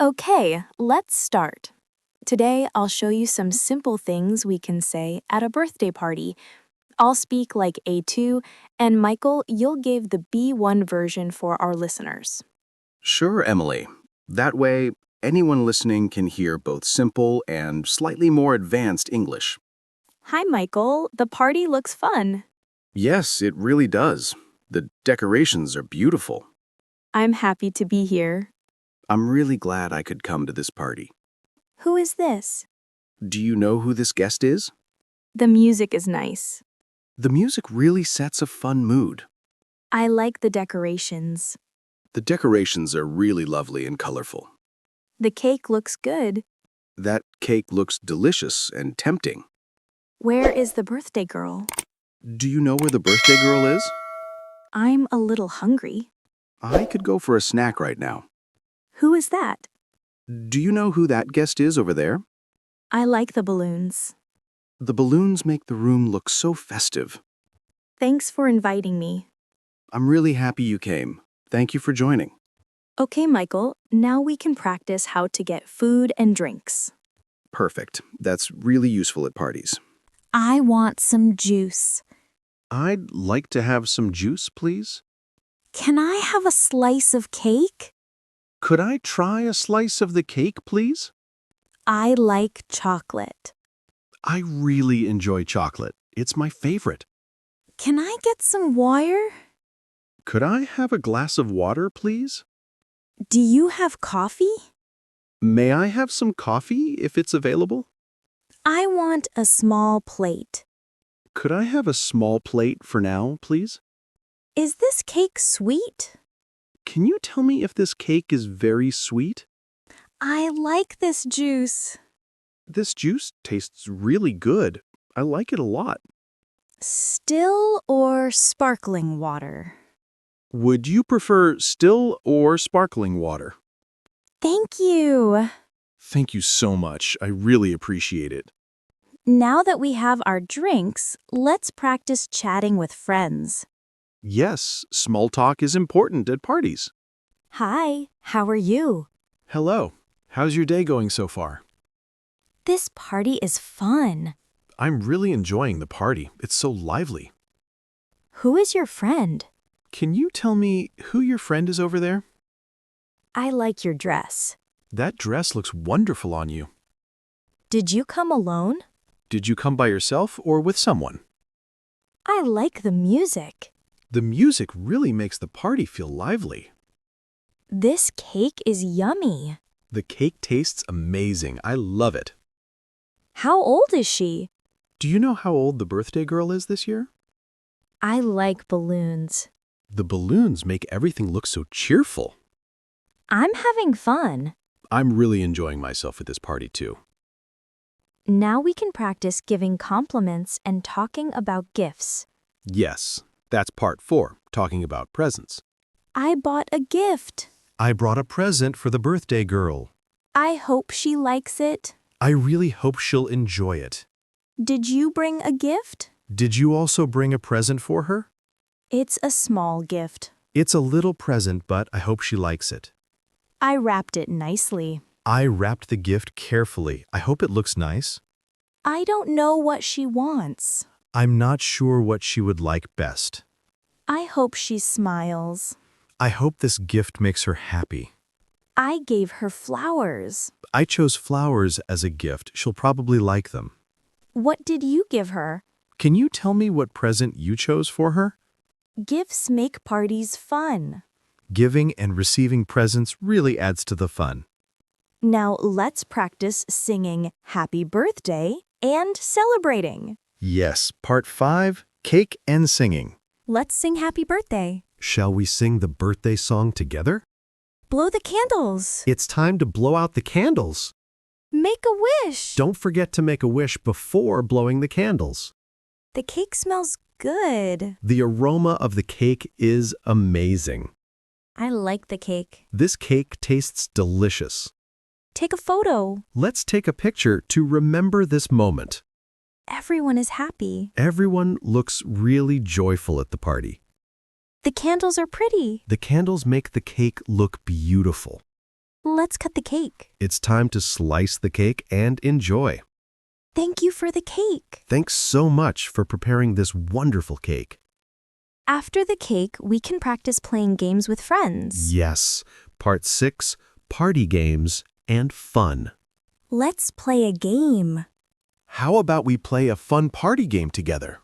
Okay, let's start. Today, I'll show you some simple things we can say at a birthday party. I'll speak like A2, and Michael, you'll give the B1 version for our listeners. Sure, Emily. That way, anyone listening can hear both simple and slightly more advanced English. Hi, Michael. The party looks fun. Yes, it really does. The decorations are beautiful. I'm happy to be here. I'm really glad I could come to this party. Who is this? Do you know who this guest is? The music is nice. The music really sets a fun mood. I like the decorations. The decorations are really lovely and colorful. The cake looks good. That cake looks delicious and tempting. Where is the birthday girl? Do you know where the birthday girl is? I'm a little hungry. I could go for a snack right now. Who is that? Do you know who that guest is over there? I like the balloons. The balloons make the room look so festive. Thanks for inviting me. I'm really happy you came. Thank you for joining. Okay, Michael, now we can practice how to get food and drinks. Perfect. That's really useful at parties. I want some juice. I'd like to have some juice, please. Can I have a slice of cake? Could I try a slice of the cake, please? I like chocolate. I really enjoy chocolate. It's my favorite. Can I get some water? Could I have a glass of water, please? Do you have coffee? May I have some coffee if it's available? I want a small plate. Could I have a small plate for now, please? Is this cake sweet? Can you tell me if this cake is very sweet? I like this juice. This juice tastes really good. I like it a lot. Still or sparkling water? Would you prefer still or sparkling water? Thank you. Thank you so much. I really appreciate it. Now that we have our drinks, let's practice chatting with friends. Yes, small talk is important at parties. Hi, how are you? Hello. How's your day going so far? This party is fun. I'm really enjoying the party. It's so lively. Who is your friend? Can you tell me who your friend is over there? I like your dress. That dress looks wonderful on you. Did you come alone? Did you come by yourself or with someone? I like the music. The music really makes the party feel lively. This cake is yummy. The cake tastes amazing. I love it. How old is she? Do you know how old the birthday girl is this year? I like balloons. The balloons make everything look so cheerful. I'm having fun. I'm really enjoying myself at this party too. Now we can practice giving compliments and talking about gifts. Yes, that's part 4, talking about presents. I bought a gift. I brought a present for the birthday girl. I hope she likes it. I really hope she'll enjoy it. Did you bring a gift? Did you also bring a present for her? It's a small gift. It's a little present, but I hope she likes it. I wrapped it nicely. I wrapped the gift carefully. I hope it looks nice. I don't know what she wants. I'm not sure what she would like best. I hope she smiles. I hope this gift makes her happy. I gave her flowers. I chose flowers as a gift. She'll probably like them. What did you give her? Can you tell me what present you chose for her? Gifts make parties fun. Giving and receiving presents really adds to the fun. Now let's practice singing Happy Birthday and celebrating. Yes, part 5, cake and singing. Let's sing Happy Birthday. Shall we sing the birthday song together? Blow the candles. It's time to blow out the candles. Make a wish. Don't forget to make a wish before blowing the candles. The cake smells good. The aroma of the cake is amazing. I like the cake. This cake tastes delicious. Take a photo. Let's take a picture to remember this moment. Everyone is happy. Everyone looks really joyful at the party. The candles are pretty. The candles make the cake look beautiful. Let's cut the cake. It's time to slice the cake and enjoy. Thank you for the cake. Thanks so much for preparing this wonderful cake. After the cake, we can practice playing games with friends. Yes, Part 6, Party Games and Fun. Let's play a game. How about we play a fun party game together?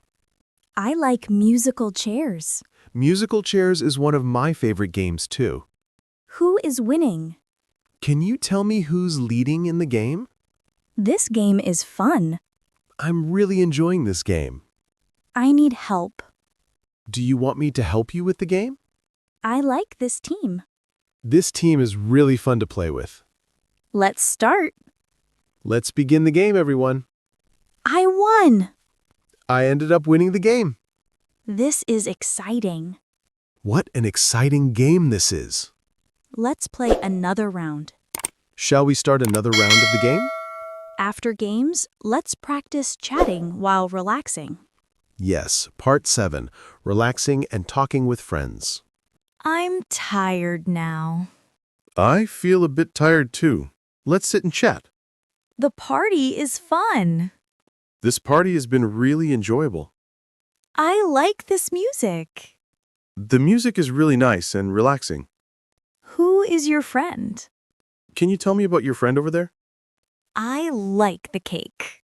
I like musical chairs. Musical chairs is one of my favorite games too. Who is winning? Can you tell me who's leading in the game? This game is fun. I'm really enjoying this game. I need help. Do you want me to help you with the game? I like this team. This team is really fun to play with. Let's start. Let's begin the game, everyone. I won! I ended up winning the game. This is exciting. What an exciting game this is. Let's play another round. Shall we start another round of the game? After games, let's practice chatting while relaxing. Yes, Part 7, Relaxing and Talking with Friends. I'm tired now. I feel a bit tired too. Let's sit and chat. The party is fun. This party has been really enjoyable. I like this music. The music is really nice and relaxing. Who is your friend? Can you tell me about your friend over there? I like the cake.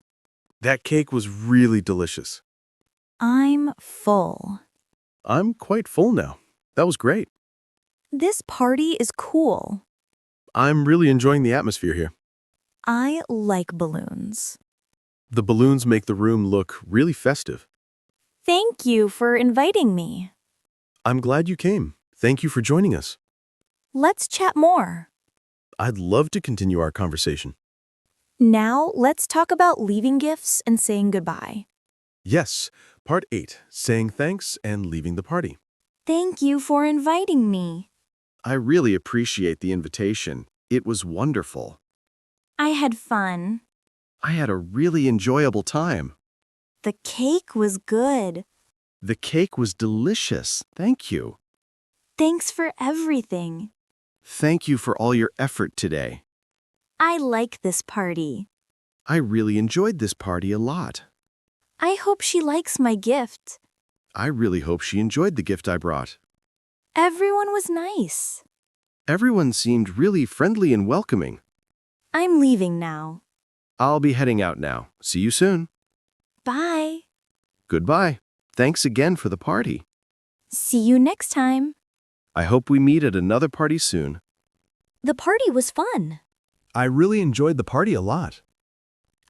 That cake was really delicious. I'm full. I'm quite full now. That was great. This party is cool. I'm really enjoying the atmosphere here. I like balloons. The balloons make the room look really festive. Thank you for inviting me. I'm glad you came. Thank you for joining us. Let's chat more. I'd love to continue our conversation. Now, let's talk about leaving gifts and saying goodbye. Yes, Part 8, Saying Thanks and Leaving the Party. Thank you for inviting me. I really appreciate the invitation. It was wonderful. I had fun. I had a really enjoyable time. The cake was good. The cake was delicious. Thank you. Thanks for everything. Thank you for all your effort today. I like this party. I really enjoyed this party a lot. I hope she likes my gift. I really hope she enjoyed the gift I brought. Everyone was nice. Everyone seemed really friendly and welcoming. I'm leaving now. I'll be heading out now. See you soon. Bye. Goodbye. Thanks again for the party. See you next time. I hope we meet at another party soon. The party was fun. I really enjoyed the party a lot.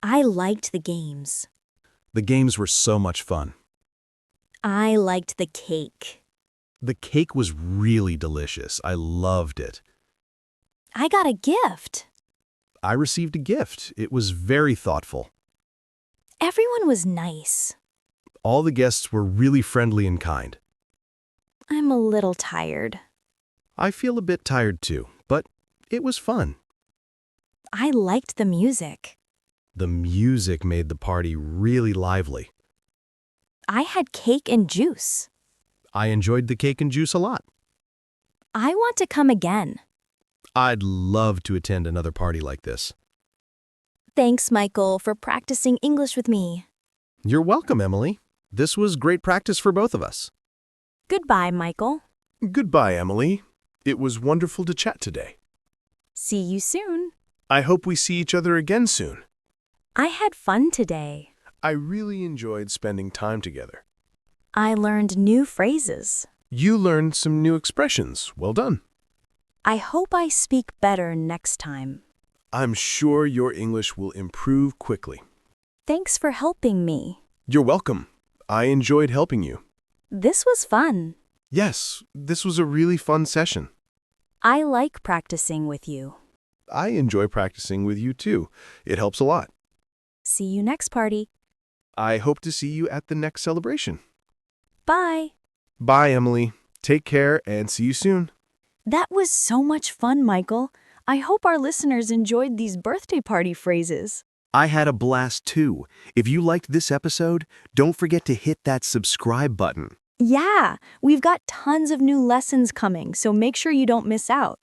I liked the games. The games were so much fun. I liked the cake. The cake was really delicious. I loved it. I got a gift. I received a gift. It was very thoughtful. Everyone was nice. All the guests were really friendly and kind. I'm a little tired. I feel a bit tired too, but it was fun. I liked the music. The music made the party really lively. I had cake and juice. I enjoyed the cake and juice a lot. I want to come again. I'd love to attend another party like this. Thanks, Michael, for practicing English with me. You're welcome, Emily. This was great practice for both of us. Goodbye, Michael. Goodbye, Emily. It was wonderful to chat today. See you soon. I hope we see each other again soon. I had fun today. I really enjoyed spending time together. I learned new phrases. You learned some new expressions. Well done. I hope I speak better next time. I'm sure your English will improve quickly. Thanks for helping me. You're welcome. I enjoyed helping you. This was fun. Yes, this was a really fun session. I like practicing with you. I enjoy practicing with you too. It helps a lot. See you next party. I hope to see you at the next celebration. Bye. Bye, Emily. Take care and see you soon. That was so much fun, Michael. I hope our listeners enjoyed these birthday party phrases. I had a blast too. If you liked this episode, don't forget to hit that subscribe button. Yeah, we've got tons of new lessons coming, so make sure you don't miss out.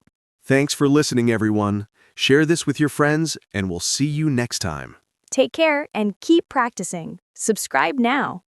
Thanks for listening, everyone. Share this with your friends, and we'll see you next time. Take care and keep practicing. Subscribe now.